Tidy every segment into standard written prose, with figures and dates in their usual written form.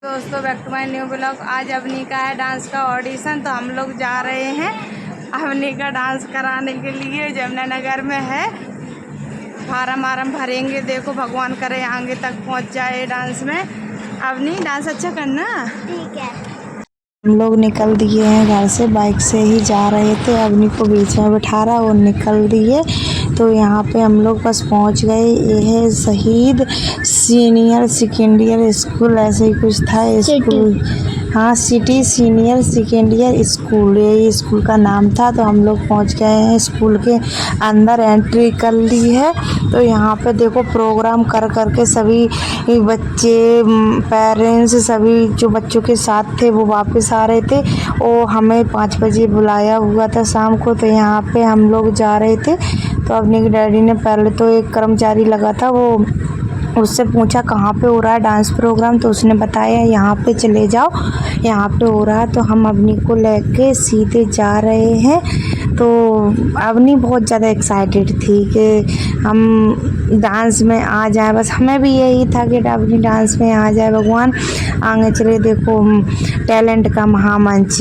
दोस्तों back to my new blog. आज अवनी का है डांस का ऑडिशन, तो हम लोग जा रहे हैं अवनी का डांस कराने के लिए। जमुनानगर में है, फार्म वारम भरेंगे। देखो भगवान करे आगे तक पहुंच जाए डांस में। अवनी डांस अच्छा करना। ठीक है। हम लोग निकल दिए हैं घर से, बाइक से ही जा रहे थे। अवनी को बीच में बैठा रहा, वो निकल दिए। तो यहाँ पे हम लोग बस पहुँच गए। ये है शहीद सीनियर सेकेंडरी स्कूल, ऐसे ही कुछ था स्कूल। हाँ, सिटी सीनियर सेकेंडरी स्कूल, यही स्कूल का नाम था। तो हम लोग पहुँच गए हैं, स्कूल के अंदर एंट्री कर ली है। तो यहाँ पे देखो प्रोग्राम कर करके सभी बच्चे, पेरेंट्स, सभी जो बच्चों के साथ थे वो वापस आ रहे थे। और हमें 5 बजे बुलाया हुआ था शाम को, तो यहाँ पे हम लोग जा रहे थे। तो अपने के डैडी ने पहले तो एक कर्मचारी लगा था, वो उससे पूछा कहाँ पे हो रहा है डांस प्रोग्राम, तो उसने बताया यहाँ पे चले जाओ, यहाँ पे हो रहा है। तो हम अवनी को लेके सीधे जा रहे हैं। तो अवनी बहुत ज़्यादा एक्साइटेड थी कि हम डांस में आ जाए। बस हमें भी यही था कि अवनी डांस में आ जाए, भगवान आगे चले। देखो टैलेंट का महामंच,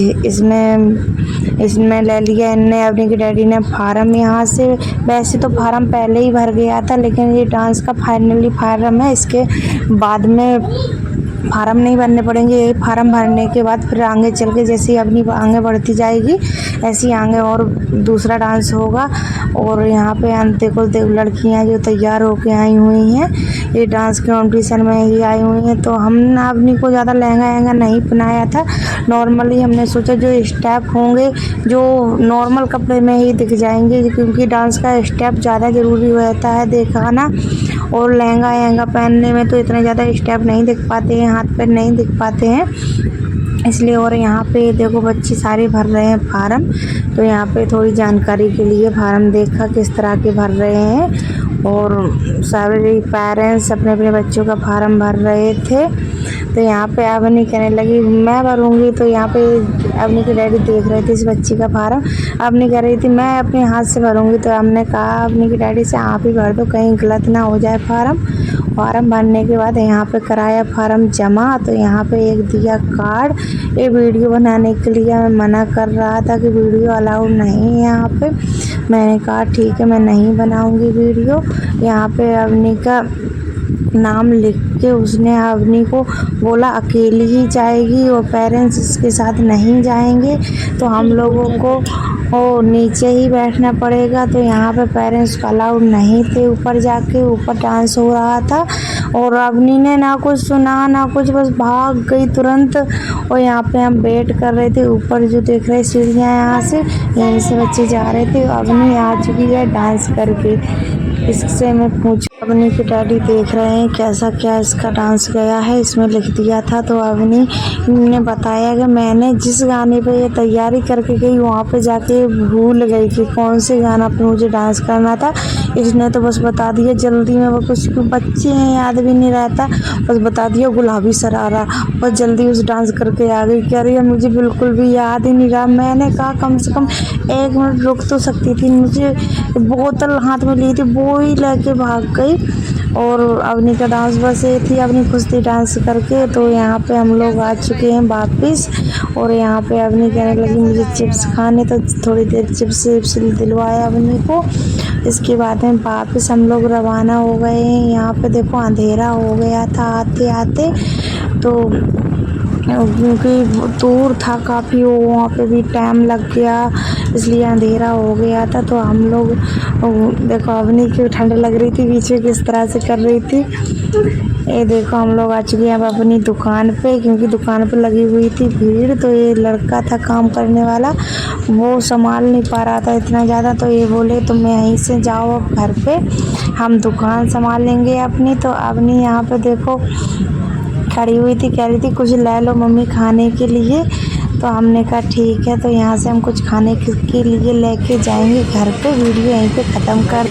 इसमें ले लिया इनने। अवनी के डैडी ने फार्म यहाँ से, वैसे तो फार्म पहले ही भर गया था, लेकिन ये डांस का फाइनली फार्म है। इसके बाद में फार्म नहीं भरने पड़ेंगे। यही फार्म भरने के बाद फिर आगे चल के जैसे ही अपनी आगे बढ़ती जाएगी, ऐसे ही आगे और दूसरा डांस होगा। और यहाँ पे देखो लड़कियाँ जो तैयार होके आई हुई हैं, ये डांस कॉम्पिटिशन में ही आई हुई हैं। तो हमने अपनी को ज़्यादा लहंगा नहीं पहनाया था, नॉर्मली हमने सोचा जो स्टेप होंगे जो नॉर्मल कपड़े में ही दिख जाएंगे, क्योंकि डांस का स्टेप ज़्यादा ज़रूरी रहता है दिखाना। और लहंगा पहनने में तो इतने ज़्यादा स्टेप नहीं दिख पाते हैं, हाथ पैर नहीं दिख पाते हैं, इसलिए। और यहाँ पे देखो बच्चे सारे भर रहे हैं फार्म। तो यहाँ पे थोड़ी जानकारी के लिए फार्म देखा किस तरह के भर रहे हैं, और सारे पेरेंट्स अपने अपने बच्चों का फार्म भर रहे थे। तो यहाँ पे अवनी कहने लगी मैं भरूँगी। तो यहाँ पे अवनी के डैडी देख रहे थे इस बच्ची का फार्म। अवनी कह रही थी मैं अपने हाथ से भरूँगी। तो हमने कहा अवनी के डैडी से आप ही भर दो, कहीं गलत ना हो जाए फार्म भरने के बाद यहाँ पे कराया फार्म जमा। तो यहाँ पे एक दिया कार्ड। ये वीडियो बनाने के लिए मैं मना कर रहा था कि वीडियो अलाउड नहीं है यहाँ पे। मैंने कहा ठीक है मैं नहीं बनाऊँगी वीडियो। यहाँ पे अवनी का नाम लिख के उसने अवनी को बोला अकेली ही जाएगी और पेरेंट्स इसके साथ नहीं जाएंगे, तो हम लोगों को नीचे ही बैठना पड़ेगा। तो यहाँ पे पेरेंट्स को अलाउड नहीं थे ऊपर जाके। ऊपर डांस हो रहा था और अवनी ने ना कुछ सुना ना कुछ, बस भाग गई तुरंत। और यहाँ पे हम वेट कर रहे थे ऊपर, जो देख रहे सीढ़ियाँ यहाँ से, यहीं से बच्चे जा रहे थे। अवनी आ चुकी है डांस करके। इससे मैं पूछ, अवनी के डैडी देख रहे हैं कैसा क्या इसका डांस गया है, इसमें लिख दिया था। तो अवनी ने बताया कि मैंने जिस गाने पे ये तैयारी करके गई वहाँ पे जाके भूल गई कि कौन से गाना पे मुझे डांस करना था। इसने तो बस बता दिया जल्दी में, वो कुछ बच्चे हैं याद भी नहीं रहता, बस बता दिया गुलाबी सरारा, बस जल्दी उस डांस करके आ गई। कह रही है मुझे बिल्कुल भी याद ही नहीं रहा। मैंने कहा कम से कम 1 मिनट रुक तो सकती थी, मुझे बोतल हाथ में ली थी वो ही लेके भाग गई। और अवनी का डांस बस ये थी, अवनी खुश थी डांस करके। तो यहाँ पे हम लोग आ चुके हैं वापस। और यहाँ पे अवनी कहने लगी मुझे चिप्स खाने, तो थोड़ी देर चिप्स दिलवाया अवनी को। इसके बाद में वापस हम लोग रवाना हो गए हैं। यहाँ पे देखो अंधेरा हो गया था आते आते, तो क्योंकि दूर था काफ़ी, वहाँ पे भी टाइम लग गया, इसलिए अंधेरा हो गया था। तो हम लोग देखो अवनी की ठंड लग रही थी, बीच में किस तरह से कर रही थी। ये देखो हम लोग आ चुके हैं अब अपनी दुकान पे, क्योंकि दुकान पे लगी हुई थी भीड़। तो ये लड़का था काम करने वाला, वो संभाल नहीं पा रहा था इतना ज़्यादा। तो ये बोले तुम यहीं से जाओ अब घर पे, हम दुकान संभाल लेंगे अपनी। तो अवनी यहाँ पे देखो खड़ी हुई थी, कह रही थी कुछ ले लो मम्मी खाने के लिए। तो हमने कहा ठीक है। तो यहाँ से हम कुछ खाने के लिए लेके जाएंगे घर पे। वीडियो यहीं पे ख़त्म कर